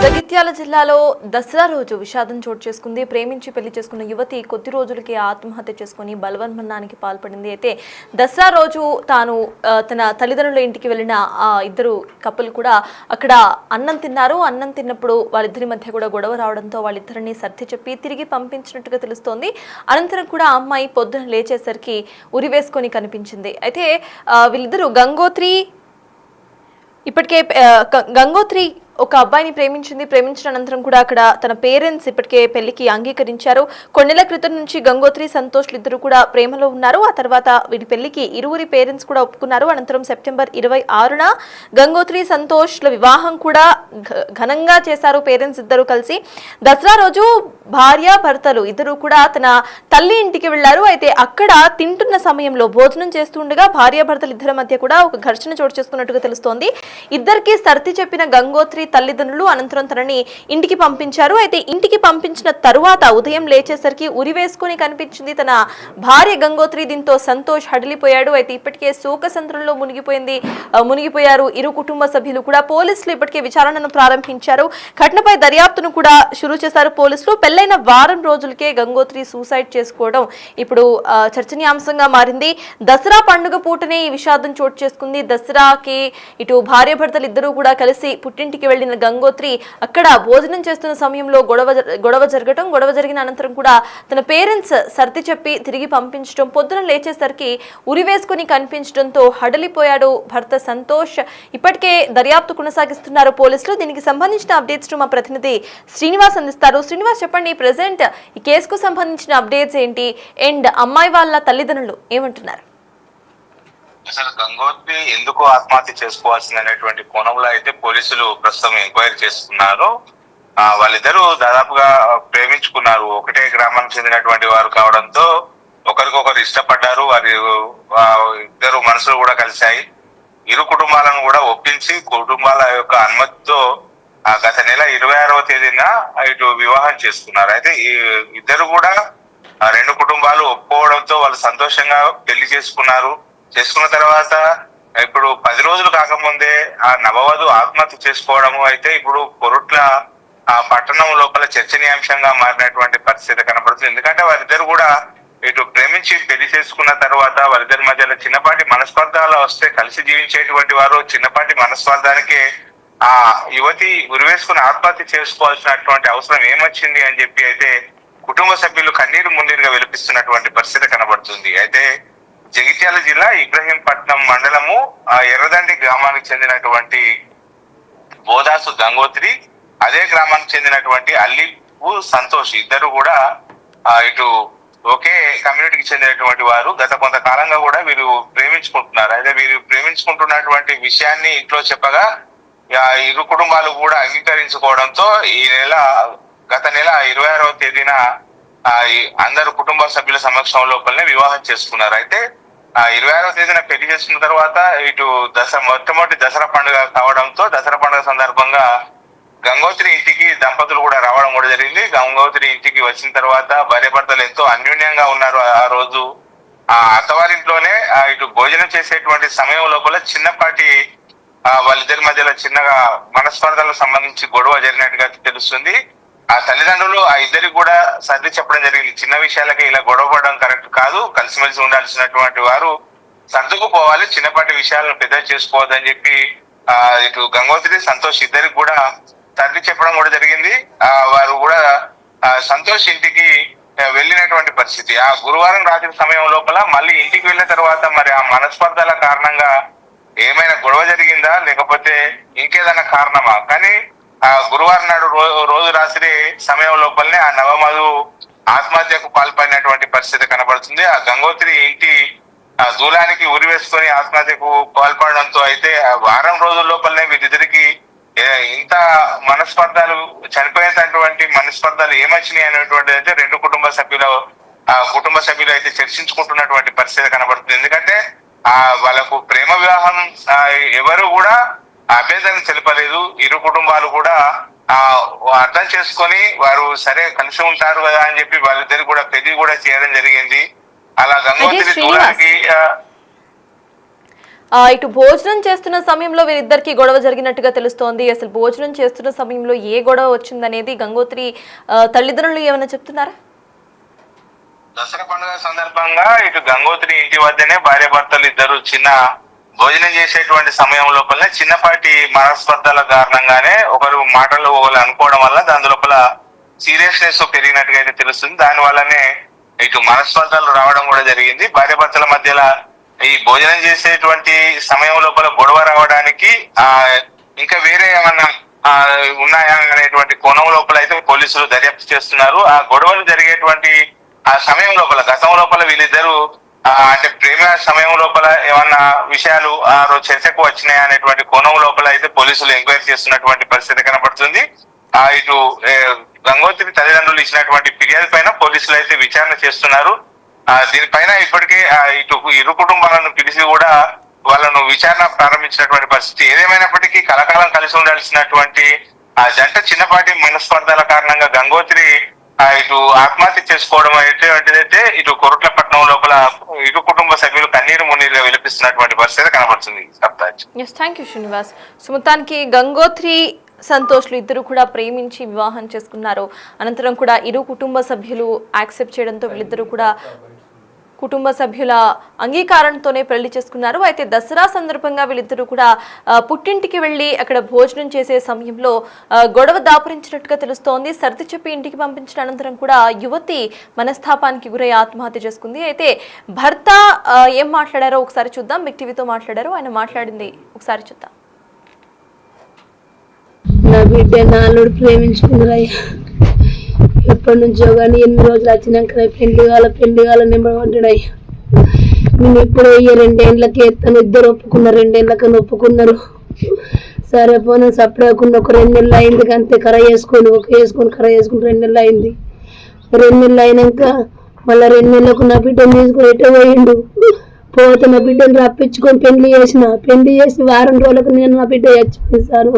జగిత్యాల జిల్లాలో దసరా రోజు విషాదం చోటు చేసుకుంది. ప్రేమించి పెళ్లి చేసుకున్న యువతి కొద్ది రోజులకి ఆత్మహత్య చేసుకుని బలవన్మరణానికి పాల్పడింది. అయితే దసరా రోజు తాను తన తల్లిదండ్రుల ఇంటికి వెళ్ళిన ఇద్దరు కపుల్ కూడా అక్కడ అన్నం తిన్నారు. అన్నం తిన్నప్పుడు వాళ్ళిద్దరి మధ్య కూడా గొడవ రావడంతో వాళ్ళిద్దరిని సర్ది చెప్పి తిరిగి పంపించినట్టుగా తెలుస్తోంది. అనంతరం కూడా ఆ అమ్మాయి పొద్దున లేచేసరికి ఉరివేసుకొని కనిపించింది. అయితే వీళ్ళిద్దరూ గంగోత్రి ఒక అబ్బాయిని ప్రేమించిన అనంతరం కూడా అక్కడ తన పేరెంట్స్ ఇప్పటికే పెళ్లికి అంగీకరించారు. కొన్నేళ్ల క్రితం నుంచి గంగోత్రి సంతోష్ ఇద్దరు కూడా ప్రేమలో ఉన్నారు. ఆ తర్వాత వీటి పెళ్లికి ఇరువురి పేరెంట్స్ కూడా ఒప్పుకున్నారు. అనంతరం సెప్టెంబర్ 26న గంగోత్రి సంతోష్ల వివాహం కూడా ఘనంగా చేశారు పేరెంట్స్ ఇద్దరు కలిసి. దసరా రోజు భార్య భర్తలు ఇద్దరు కూడా తన తల్లి ఇంటికి వెళ్లారు. అయితే అక్కడ తింటున్న సమయంలో భోజనం చేస్తుండగా భార్యాభర్తలు ఇద్దరి మధ్య కూడా ఒక ఘర్షణ చోటు చేసుకున్నట్టుగా తెలుస్తోంది. ఇద్దరికి సర్ది చెప్పిన గంగోత్రి తల్లిదండ్రులు అనంతరం తనని ఇంటికి పంపించారు. అయితే ఇంటికి పంపించిన తరువాత ఉదయం లేచేసరికి ఉరివేసుకొని కనిపించింది తన భార్య గంగోత్రి. దీంతో సంతోష్ హడలిపోయాడు. అయితే ఇప్పటికే శోకసంద్రంలో మునిగిపోయారు ఇరు కుటుంబ సభ్యులు కూడా. పోలీసులు ఇప్పటికే విచారణను ప్రారంభించారు. ఘటనపై దర్యాప్తును కూడా షురూ చేశారు పోలీసులు. పెళ్లైన వారం రోజులకే గంగోత్రి సూసైడ్ చేసుకోవడం ఇప్పుడు చర్చనీయాంశంగా మారింది. దసరా పండుగ పూటనే ఈ విషాదం చోటు చేసుకుంది. దసరాకి ఇటు భార్యాభర్తలు ఇద్దరూ కూడా కలిసి పుట్టింటికి వెళ్లిన గంగోత్రి అక్కడ భోజనం చేస్తున్న సమయంలో గొడవ జరిగిన అనంతరం కూడా తన పేరెంట్స్ సర్ది చెప్పి తిరిగి పంపించడం, పొద్దున లేచేసరికి ఉరివేసుకుని కనిపించడంతో హడలిపోయాడు భర్త సంతోష్. ఇప్పటికే దర్యాప్తు కొనసాగిస్తున్నారు పోలీసులు. దీనికి సంబంధించిన అప్డేట్స్ మా ప్రతినిధి శ్రీనివాస్ అందిస్తారు. శ్రీనివాస్, చెప్పండి, ప్రెసెంట్ ఈ కేసుకు సంబంధించిన అప్డేట్స్ ఏంటి అండ్ అమ్మాయి వాళ్ళ తల్లిదండ్రులు ఏమంటున్నారు? అసలు గంగోత్రి ఎందుకు ఆత్మహత్య చేసుకోవాల్సింది అనేటువంటి కోణంలో అయితే పోలీసులు ప్రస్తుతం ఎంక్వైరీ చేస్తున్నారు. వాళ్ళిద్దరూ దాదాపుగా ప్రేమించుకున్నారు. ఒకటే గ్రామానికి చెందినటువంటి వారు కావడంతో ఒకరికొకరు ఇష్టపడ్డారు. వారి ఇద్దరు మనసులు కూడా కలిశాయి. ఇరు కుటుంబాలను కూడా ఒప్పించి కుటుంబాల యొక్క అనుమతితో గత నెల 26వ తేదీన ఇటు వివాహం చేసుకున్నారు. అయితే ఈ ఇద్దరు కూడా రెండు కుటుంబాలు ఒప్పుకోవడంతో వాళ్ళు సంతోషంగా పెళ్లి చేసుకున్న తర్వాత ఇప్పుడు 10 రోజులు కాకముందే ఆ నవవధు ఆత్మహత్య చేసుకోవడము అయితే ఇప్పుడు కొరుట్ల పట్టణం లోపల చర్చనీయాంశంగా మారినటువంటి పరిస్థితి కనబడుతుంది. ఎందుకంటే వారిద్దరు కూడా ఇటు ప్రేమించి పెళ్లి చేసుకున్న తర్వాత వారిద్దరి మధ్యలో చిన్నపాటి మనస్పర్ధాలు వస్తే కలిసి జీవించేటువంటి వారు చిన్నపాటి మనస్పర్ధానికి ఆ యువతి ఉరివేసుకుని ఆత్మహత్య చేసుకోవాల్సినటువంటి అవసరం ఏమొచ్చింది అని చెప్పి అయితే కుటుంబ సభ్యులు కన్నీరు మున్నీరుగా వెలిపిస్తున్నటువంటి పరిస్థితి కనబడుతుంది. అయితే జగిత్యాల జిల్లా ఇబ్రహీంపట్నం మండలము ఎర్రదండి గ్రామానికి చెందినటువంటి బోదాసు గంగోత్రి, అదే గ్రామానికి చెందినటువంటి అల్లిపు సంతోష్ ఇద్దరు కూడా ఇటు ఒకే కమ్యూనిటీకి చెందినటువంటి వారు. గత కొంతకాలంగా కూడా వీరు ప్రేమించుకుంటున్నారు. అయితే వీరు ప్రేమించుకుంటున్నటువంటి విషయాన్ని ఇంట్లో చెప్పగా ఇరు కుటుంబాలు కూడా అంగీకరించుకోవడంతో గత నెల 26వ తేదీన అందరు కుటుంబ సభ్యుల సమక్షం లోపలనే వివాహం చేసుకున్నారు. అయితే 26వ తేదీన పెళ్లి చేసుకున్న తర్వాత ఇటు మొట్టమొదటి దసరా పండుగ కావడంతో దసరా పండుగ సందర్భంగా గంగోత్రి ఇంటికి దంపతులు కూడా రావడం కూడా జరిగింది. గంగోత్రి ఇంటికి వచ్చిన తర్వాత భార్యాభర్తలు ఎంతో అన్యోన్యంగా ఉన్నారు. ఆ రోజు అత్తవారింట్లోనే ఇటు భోజనం చేసేటువంటి సమయం లోపల చిన్నపాటి వాళ్ళిద్దరి మధ్యలో చిన్నగా మనస్పర్ధలకు సంబంధించి గొడవ జరిగినట్టుగా తెలుస్తుంది. ఆ తల్లిదండ్రులు ఆ ఇద్దరికి కూడా సర్ది చెప్పడం జరిగింది. చిన్న విషయాలకి ఇలా గొడవ పడడం కరెక్ట్ కాదు, కలిసిమెలిసి ఉండాల్సినటువంటి వారు సర్దుకుపోవాలి, చిన్నపాటి విషయాలను పెద్ద చేసుకోవద్దని చెప్పి ఇటు గంగోత్రి సంతోష్ ఇద్దరికి కూడా సర్ది చెప్పడం కూడా జరిగింది. వారు కూడా సంతోష్ ఇంటికి వెళ్ళినటువంటి పరిస్థితి. ఆ గురువారం రాత్రి సమయం లోపల మళ్ళీ ఇంటికి వెళ్ళిన తర్వాత మరి ఆ మనస్పర్ధల కారణంగా ఏమైనా గొడవ జరిగిందా లేకపోతే ఇంకేదైనా కారణమా, కానీ గురువారం నాడు రోజు రాత్రి సమయం లోపలనే ఆ నవమధు ఆత్మహత్యకు పాల్పడినటువంటి పరిస్థితి కనబడుతుంది. ఆ గంగోత్రి ఇంటి దూలానికి ఉరి వేసుకొని ఆత్మహత్యకు పాల్పడడంతో అయితే వారం రోజుల లోపలనే వీరిద్దరికి ఇంత మనస్పర్ధలు చనిపోయేటటువంటి మనస్పర్ధలు ఏమొచ్చినాయి అనేటువంటి అయితే రెండు కుటుంబ సభ్యులు అయితే చర్చించుకుంటున్నటువంటి పరిస్థితి కనబడుతుంది. ఎందుకంటే వాళ్ళకు ప్రేమ వివాహం ఎవరు కూడా అభ్యంతరం తెలపలేదు. ఇరు కుటుంబాలు కూడా అర్థం చేసుకొని వారు సరే కలిసి ఉంటారు కదా అని చెప్పి వాళ్ళిద్దరు కూడా పెళ్లి కూడా చేయడం జరిగింది. అలా గంగోత్రి దూరానికి ఇటు భోజనం చేస్తున్న సమయంలో వీరిద్దరికి గొడవ జరిగినట్టుగా తెలుస్తోంది. అసలు భోజనం చేస్తున్న సమయంలో ఏ గొడవ వచ్చిందనేది గంగోత్రి తల్లిదండ్రులు ఏమైనా చెప్తున్నారా? దసరా పండుగ సందర్భంగా ఇటు గంగోత్రి ఇంటి వద్దనే భార్య భర్తలు ఇద్దరు చిన్న భోజనం చేసేటువంటి సమయం లోపలనే చిన్నపాటి మనస్పర్ధల కారణంగానే ఒకరు మాటలు ఒకరు అనుకోవడం వల్ల దాని లోపల సీరియస్నెస్ పెరిగినట్టుగా అయితే తెలుస్తుంది. దాని వల్లనే ఇటు మనస్పర్ధలు రావడం కూడా జరిగింది. భార్య భర్తల మధ్యలో ఈ భోజనం చేసేటువంటి సమయం లోపల గొడవ రావడానికి ఇంకా వేరే ఏమన్నా ఉన్నాయా అనేటువంటి కోణం లోపల అయితే పోలీసులు దర్యాప్తు చేస్తున్నారు. ఆ గొడవలు జరిగేటువంటి ఆ సమయం లోపల గతం లోపల వీళ్ళిద్దరు అంటే ప్రేమ సమయం లోపల ఏమన్నా విషయాలు ఆ రోజు చర్చకు వచ్చినాయి అనేటువంటి కోణం లోపల అయితే పోలీసులు ఎంక్వైరీ చేస్తున్నటువంటి పరిస్థితి కనబడుతుంది. ఇటు గంగోత్రి తల్లిదండ్రులు ఇచ్చినటువంటి ఫిర్యాదు పైన పోలీసులు అయితే విచారణ చేస్తున్నారు. దీనిపైన ఇప్పటికే ఇటు ఇరు కుటుంబాలను పిలిచి కూడా వాళ్ళను విచారణ ప్రారంభించినటువంటి పరిస్థితి. ఏదేమైనప్పటికీ కలకాలం కలిసి ఉండాల్సినటువంటి ఆ జంట చిన్నపాటి మనస్పర్ధల కారణంగా గంగోత్రి ఇటు ఆత్మహత్య చేసుకోవడం అనేటువంటిదైతే ఇటు కొరట్లపట్నం లోపల ఇటు కుటుంబ సభ్యులు కన్నీరు మున్నీరుగా విలపిస్తున్నటువంటి పరిస్థితి కనబడుతుంది. Thank you Srinivas. సుమతానికి గంగోత్రి సంతోష్లు ఇద్దరు కూడా ప్రేమించి వివాహం చేసుకున్నారు. అనంతరం కూడా ఇరు కుటుంబ సభ్యులు యాక్సెప్ట్ చేయడంతో వీళ్ళిద్దరూ కూడా కుటుంబ సభ్యుల అంగీకారంతోనే పెళ్లి చేసుకున్నారు. అయితే దసరా సందర్భంగా వీళ్ళిద్దరూ కూడా పుట్టింటికి వెళ్ళి అక్కడ భోజనం చేసే సమయంలో గొడవ దాపురించినట్టుగా తెలుస్తోంది. సర్ది చెప్పి ఇంటికి పంపించిన అనంతరం కూడా యువతి మనస్తాపానికి గురై ఆత్మహత్య చేసుకుంది. అయితే భర్త ఏం మాట్లాడారో ఒకసారి చూద్దాం. బిగ్ టీవీతో మాట్లాడారు. ఆయన మాట్లాడింది ఒకసారి చూద్దాం. నా బిడ్డ నాలుడు ప్రేమించుకుందరయ్యా. ఎప్పటి నుంచో కానీ 8 రోజులు వచ్చినాక పెళ్లి కాల నెంబర్ పడ్డాడయ్యా. నేను ఇప్పుడు 2 ఏళ్ళకి ఎత్తాను. ఇద్దరు ఒప్పుకున్నారు. 2 ఏళ్ళకని ఒప్పుకున్నారు. సరే పోనీ సపరేకున్న ఒక 2 నెలలు అయింది. అంతే కర వేసుకొని కర వేసుకుని 2 నెలలు అయింది. 2 నెలలు అయినాక మళ్ళీ 2 నెలలకు నా బిడ్డను తీసుకొని ఎటో పోయిండు. పోతే నా బిడ్డను రప్పించుకొని పెళ్లి చేసి వారం రోజులకు నేను నా బిడ్డ చచ్చిపోయింది సారు.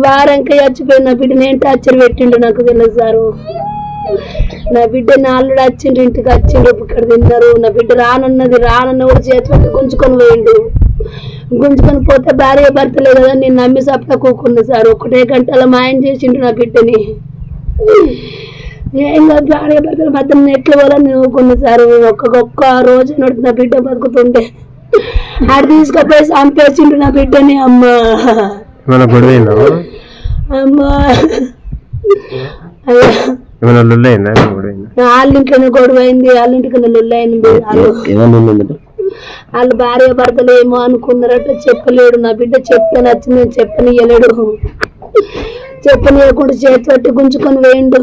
వారంక చచ్చిపోయింది నా బిడ్డ. నేను టార్చర్ పెట్టిండు నాకు తెలుసు సారు. నా బిడ్డ నాలుగు వచ్చిండ్రు, ఇంటికి వచ్చిండ్రు, ఇక్కడ తిన్నారు. నా బిడ్డ రానన్న కూడా చేతి గుంజుకొని పోయిండు. గుంజుకొని పోతే భార్య భర్తలే కదా నేను నమ్మి సప్లా కూకున్నా సార్. 1 గంటల మాయం చేసిండు నా బిడ్డని. ఏం కాదు భార్య భర్తల మధ్య ఎట్ల వల్ల నేను ఊకున్నా సార్. ఒక్క రోజు నడుపు నా బిడ్డ బతుకుతుంటే ఆడ తీసుకుపోయి చంపేసిండు నా బిడ్డని. అమ్మా అమ్మా వాళ్ళింట్లోనే గొడవ అయింది. వాళ్ళింటికన్నా లొల్లి అయింది. వాళ్ళు భార్య భర్తలు ఏమో అనుకున్నారట. చెప్పలేడు నా బిడ్డ. చెప్తే నచ్చింది చెప్పనియలేడు. చెప్పనియకుండా చేతి పట్టి గుంజుకొని వేయండు.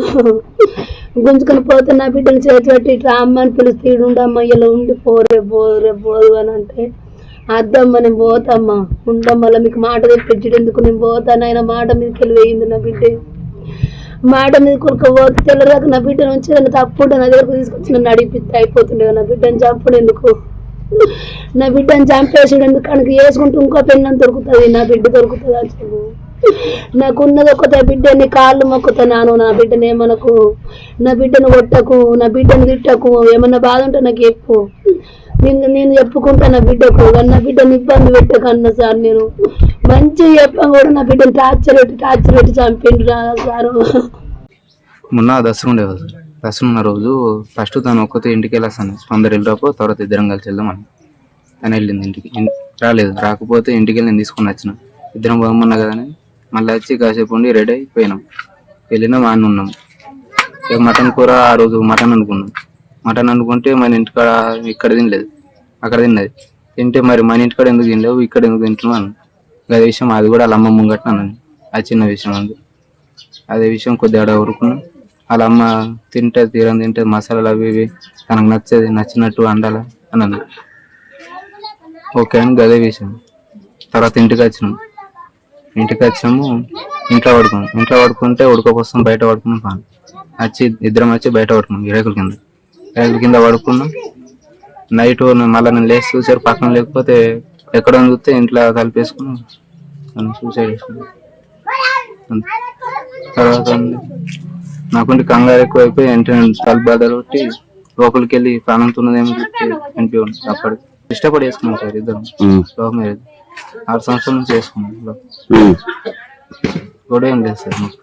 గుంజుకొని పోతే నా బిడ్డను చేతి పట్టి ఇట్లా అమ్మ అని పిలిస్తే ఉండమ్మ ఇలా ఉండి పోరు అని అంటే అద్దమ్మ నేను పోతామ్మా ఉండమ్మ మీకు మాట తెప్పించడు ఎందుకు నేను పోతాను. ఆయన మాట మీదకి వెళ్ళి వేయింది నా బిడ్డ. మాట మీద కొనుక్కోపోతే తెల్లదాకా నా బిడ్డ నుంచి నన్ను తప్పుడు నా దగ్గరకు తీసుకొచ్చి నన్ను అడిగిపిస్తే అయిపోతుండే. నా బిడ్డను చంపడు ఎందుకు? నా బిడ్డను చంపేసాడు ఎందుకు? కనుక వేసుకుంటూ ఇంకో పెళ్ళని దొరుకుతుంది. నా బిడ్డ దొరుకుతుంది అసలు. నాకున్నది ఒక్కతే బిడ్డ. నీ కాళ్ళు మొక్కుతున్నాను. నా బిడ్డను ఏమనకు. నా బిడ్డను కొట్టకు. నా బిడ్డను తిట్టకు. ఏమన్నా బాధ ఉంటే నాకు చెప్పు. నేను చెప్పుకుంటా నా బిడ్డకు. కానీ నా బిడ్డను ఇబ్బంది పెట్టకన్నా సార్. నేను మంచిగా చెప్పాను కూడా నా బిడ్డను టార్చర్ పెట్టి చంపిండు సారు. మొన్న దసరా ఉండేది సార్. దసరా ఉన్న రోజు ఫస్ట్ తను ఒక్కతే ఇంటికి వెళ్ళాను. అందరు వెళ్ళిరాపో తర్వాత ఇద్దరం కలిసి వెళ్దామని తను వెళ్ళింది ఇంటికి. రాలేదు. రాకపోతే ఇంటికి వెళ్ళి నేను తీసుకొని వచ్చిన. ఇద్దరం బాగున్నా కదా అని మళ్ళీ వచ్చి కాసేపు ఉండి రెడీ అయిపోయినాం. వెళ్ళినాం ఆడ ఉన్నాం. ఇక మటన్ కూర ఆ రోజు మటన్ అనుకున్నాం. మటన్ అనుకుంటే మన ఇంటికాడ ఇక్కడ తినలేదు, అక్కడ తిన్నది. తింటే మరి మన ఇంటికాడ ఎందుకు తినలేవు ఇక్కడ ఎందుకు తింటున్నాను అదే విషయం. అది కూడా వాళ్ళ అమ్మ ముంగట్న అన్నది. ఆ చిన్న విషయం అంది. అదే విషయం కొద్దిగా ఊరుకున్నాం. వాళ్ళ అమ్మ తింటే మసాలాలు అవి ఇవి తనకు నచ్చినట్టు వండాలా అన్నది. ఓకే అని అదే విషయం. తర్వాత ఇంటికి వచ్చినాము. ఇంట్లో పడుకుంటే ఉడకపోస్తాం. బయట పడుకున్నాం. పాను ఇద్దరం వచ్చి బయట పడుకున్నాం. రేకుల కింద పడుకున్నాం. నైట్ మళ్ళీ నేను లేచి చూసారు పక్కన లేకపోతే ఎక్కడ చూస్తే ఇంట్లో తలిపేసుకుని సూసైడ్ చేసుకున్నాను. తర్వాత నాకుంటే కంగారు ఎక్కువైపోయి వెంటనే తలుపు బాధలు కొట్టి లోపలికి వెళ్ళి ప్రాణంతున్నదేమో చెప్పి చనిపోయి అప్పటికి ఇష్టపడి చేసుకున్నాం సార్ ఇద్దరం. లవ్ మ్యారేజ్ 6 సంవత్సరాల నుంచి చేసుకున్నాం. గొడవ ఏం లేదు సార్ మాకు,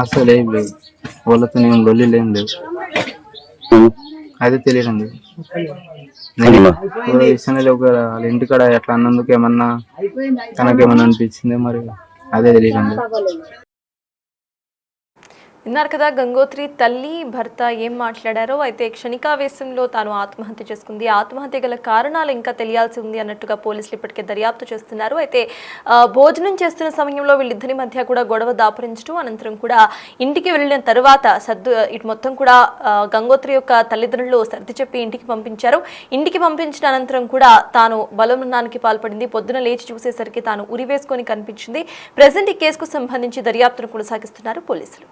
అసలు ఏం లేదు. వాళ్ళతో నేను లొల్లి ఏం లేదు, అదే తెలియదండి. ఇష్టంలో ఒక వాళ్ళ ఇంటికాడ ఎట్లా అన్నందుకు ఏమన్నా తనకేమన్నా అనిపించిందే మరి, అదే తెలియదండి. విన్నారు కదా గంగోత్రి తల్లి భర్త ఏం మాట్లాడారో. అయితే క్షణికావేశంలో తాను ఆత్మహత్య చేసుకుంది, ఆత్మహత్య గల కారణాలు ఇంకా తెలియాల్సి ఉంది అన్నట్టుగా పోలీసులు ఇప్పటికే దర్యాప్తు చేస్తున్నారు. అయితే భోజనం చేస్తున్న సమయంలో వీళ్ళిద్దరి మధ్య కూడా గొడవ దాపురించడం, అనంతరం కూడా ఇంటికి వెళ్ళిన తర్వాత ఇటు మొత్తం కూడా గంగోత్రి యొక్క తల్లిదండ్రులు సర్ది చెప్పి ఇంటికి పంపించారు. ఇంటికి పంపించిన అనంతరం కూడా తాను బలమరణానికి పాల్పడింది. పొద్దున లేచి చూసేసరికి తాను ఉరివేసుకొని కనిపించింది. ప్రజెంట్ ఈ కేసుకు సంబంధించి దర్యాప్తును కొనసాగిస్తున్నారు పోలీసులు.